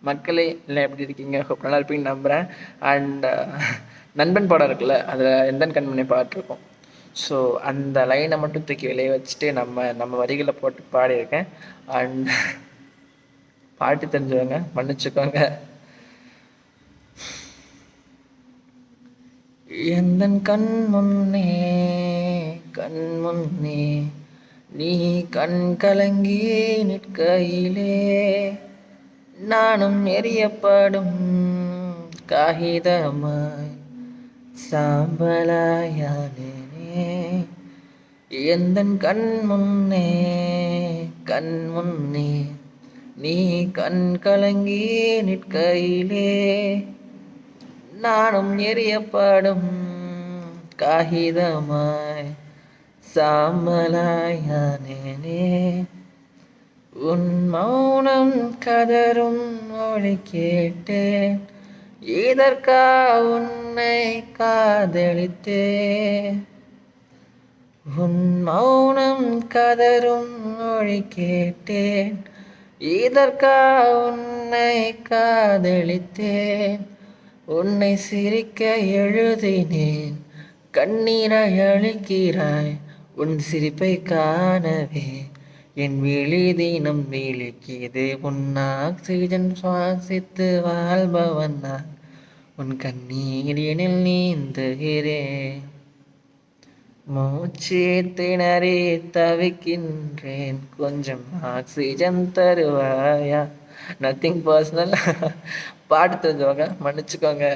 மக்களே எல்லாம் எப்படி இருக்கீங்க? ஹோப் நல்லா இருப்பீங்கன்னு நம்புகிறேன். அண்ட் நண்பன் படம் இருக்குல்ல, அதில் எந்தன் கண்மணி பாட்டிருக்கோம். ஸோ அந்த லைனை மட்டும் தூக்கி வெளியே வச்சுட்டு நம்ம வரிகளை போட்டு பாடியிருக்கேன். அண்ட் பாட்டு தெரிஞ்சவங்க மன்னிச்சுக்கோங்க. எந்தன் கண் முன்னே நீ கண் கலங்கி நிற்கையிலே நானும் எரியப்படும் காகிதமாய் சாம்பலாயானேனே. எந்தன் கண் முன்னே நீ கண் கலங்கி நிற்கையிலே நானும் எரியப்படும் காகிதமாய் சாம்பலாயானேனே. உன் மௌனம் கதரும் மொழி கேட்டேன், இதற்கா உன்னை காதலித்தேன். உன் மௌனம் கதரும் மொழி கேட்டேன், இதற்கா உன்னை காதலித்தேன். உன்னை சிரிக்க எழுதினேன், கண்ணீரை அழிக்கிறாய் உன் சிரிப்பை காணவே. என் விழி தினம் விழிக்குது, உன் ஆக்சிஜன் சுவாசித்து வாழ்பவன் நான், உன் கண்ணீரினில் நீந்துகிறேன். மூச்சு திணறி தவிக்கின்றேன், கொஞ்சம் ஆக்சிஜன் தருவாயா? Nothing personal. பாட்டு தெரிஞ்சவங்க மன்னிச்சுக்கோங்க.